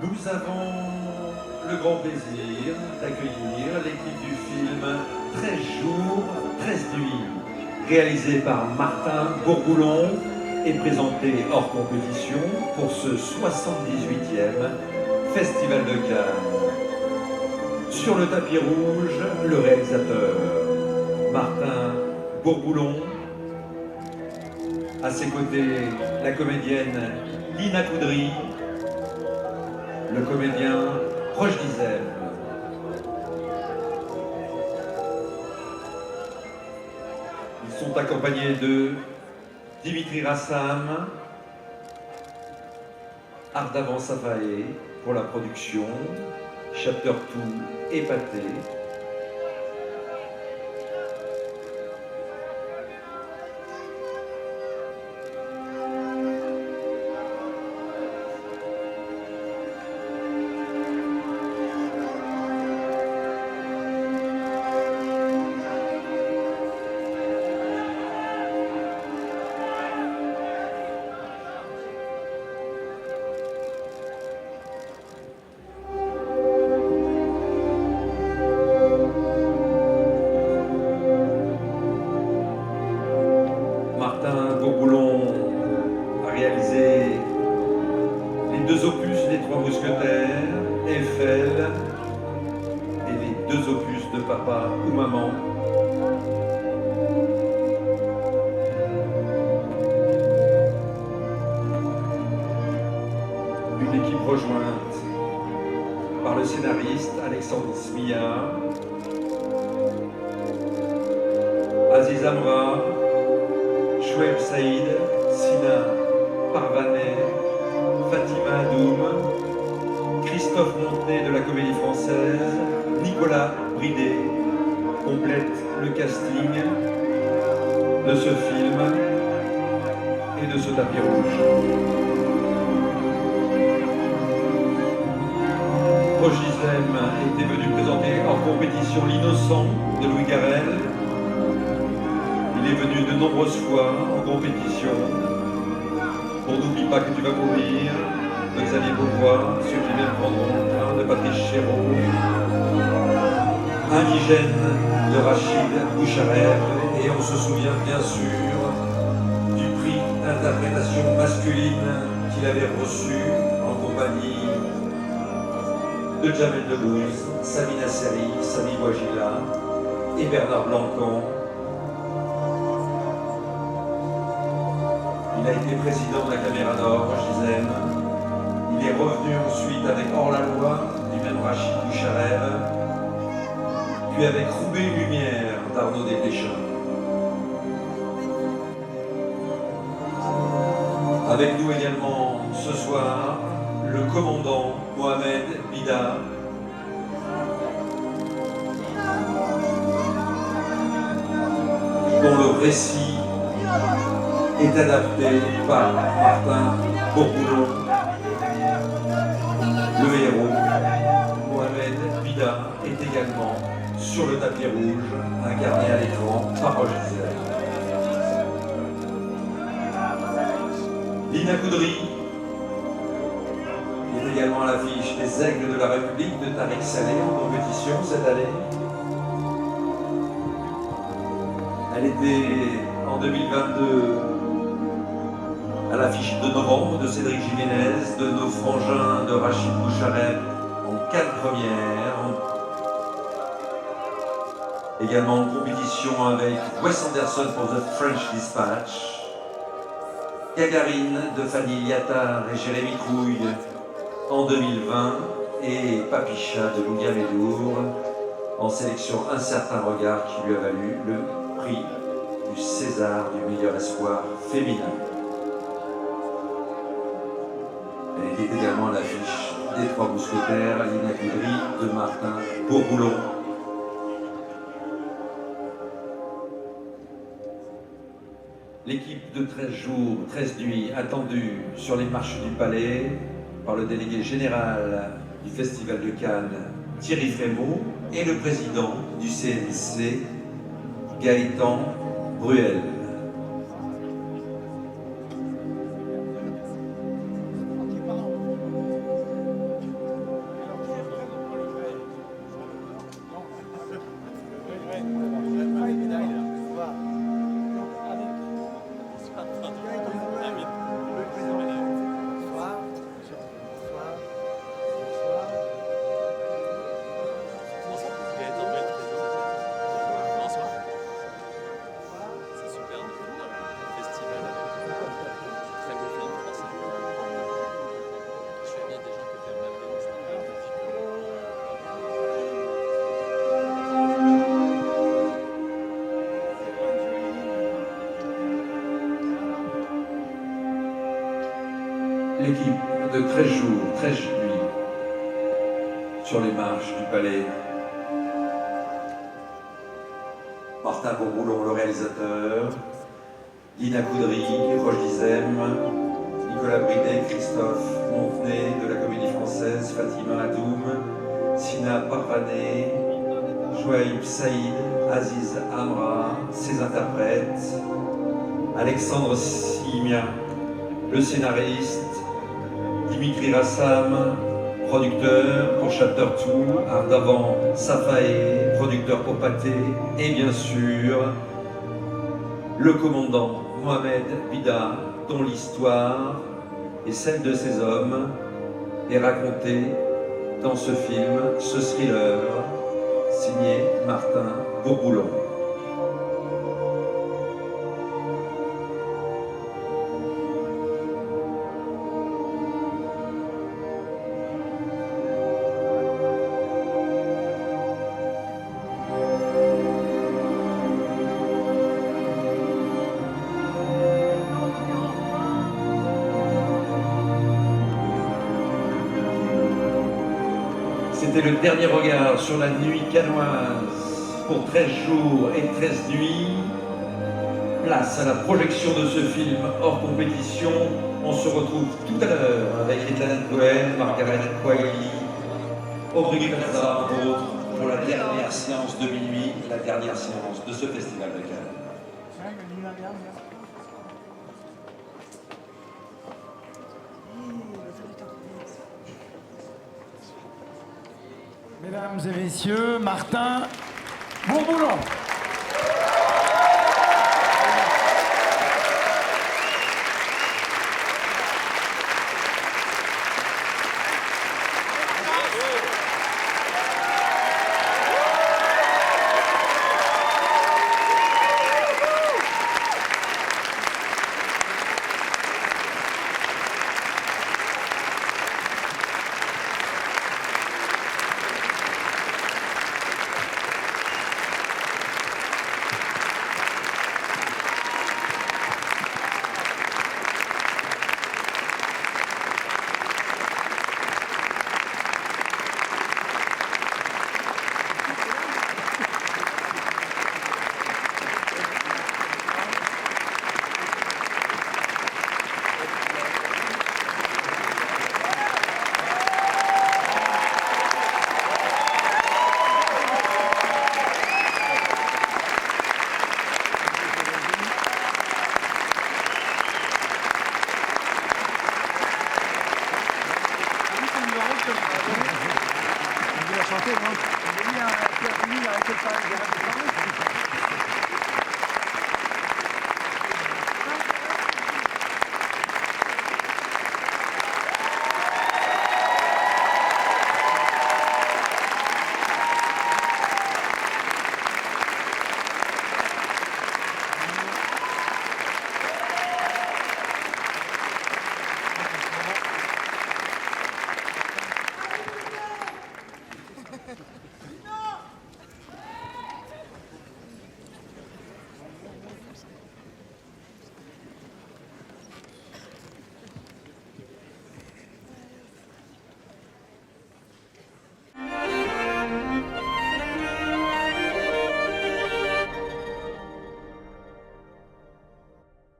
Nous avons le grand plaisir d'accueillir l'équipe du film 13 jours, 13 nuits, réalisé par Martin Bourboulon et présenté hors compétition pour ce 78e Festival de Cannes. Sur le tapis rouge, le réalisateur Martin Bourboulon. À ses côtés, la comédienne Lina Coudry, le comédien Roche Dizem. Ils sont accompagnés de Dimitri Rassam, Ardavan Savaé pour la production, Chapter 2 et Pathé. Martin Bourboulon a réalisé les deux opus des Trois Mousquetaires, Eiffel, et les deux opus de Papa ou Maman. Une équipe rejointe par le scénariste Alexandre Smia, Aziz Amra, Choueb Saïd, Sina Parvanet, Fatima Adoum, Christophe Montenay de la Comédie Française, Nicolas Bridet complète le casting de ce film et de ce tapis rouge. Roche Dizem était venu présenter en compétition L'Innocent de Louis Garrel. Il est venu de nombreuses fois en compétition pour N'oublie pas que tu vas mourir de Xavier Beauvois, Ceux qui viennent prendre le train de Patrice Chéreau, Indigène de Rachid Bouchareb, et on se souvient bien sûr du prix d'interprétation masculine qu'il avait reçu en compagnie de Jamel Debbouze, Samina Seri, Sami Bouajila et Bernard Blancan. Il a été président de la Caméra d'Or, Roche Dizem. Il est revenu ensuite avec Hors-la-Loi, du même Rachid Bouchareb, puis avec Roubaix Lumière d'Arnaud Desplechin. Avec nous également ce soir, le commandant Mohamed Bida, dont le récit est adapté par Martin Bourboulon. Le héros, Mohamed Bida, est également sur le tapis rouge, incarné à l'écran par Roche Dizem. Lina Coudry est également à l'affiche des Aigles de la République de Tariq Saleh en compétition cette année. Elle était en 2022 à l'affiche de Novembre de Cédric Jiménez, de Nos Frangins de Rachid Bouchareb en 4 premières. Également en compétition avec Wes Anderson pour The French Dispatch, Gagarine de Fanny Liattard et Jérémy Trouille en 2020 et Papicha de Louga Médour en sélection Un certain regard qui lui a valu le prix du César du meilleur espoir féminin. Elle était également à l'affiche des Trois Mousquetaires, Lina Coudry de Martin Bourboulon. L'équipe de 13 jours, 13 nuits attendue sur les marches du Palais par le délégué général du Festival de Cannes, Thierry Frémaux, et le président du CNC, Gaëtan Bruel. l'équipe de 13 jours, 13 nuits sur les marches du palais. Martin Bourboulon, le réalisateur, Lina Coudry, Roche Dizem, Nicolas Bridet, Christophe Montenay de la Comédie Française, Fatima Adoum, Sina Parvané, Joaïb Saïd, Aziz Amra, ses interprètes, Alexandre Simia, le scénariste, Dimitri Rassam, producteur pour Chapter 2, Ardavan Safaé, producteur pour Pathé, et bien sûr, le commandant Mohamed Bida, dont l'histoire et celle de ses hommes est racontée dans ce film, ce thriller, signé Martin Bourboulon. C'était le dernier regard sur la nuit cannoise pour 13 jours et 13 nuits. Place à la projection de ce film hors compétition. On se retrouve tout à l'heure avec Ethan Cohen, Margaret Qualley, Aubrey Plaza, entre autres, pour la dernière séance de minuit, la dernière séance de ce festival de Cannes. Mesdames et messieurs, Martin Bourboulon. On va chanter, non? On a mis un peu à finir avec le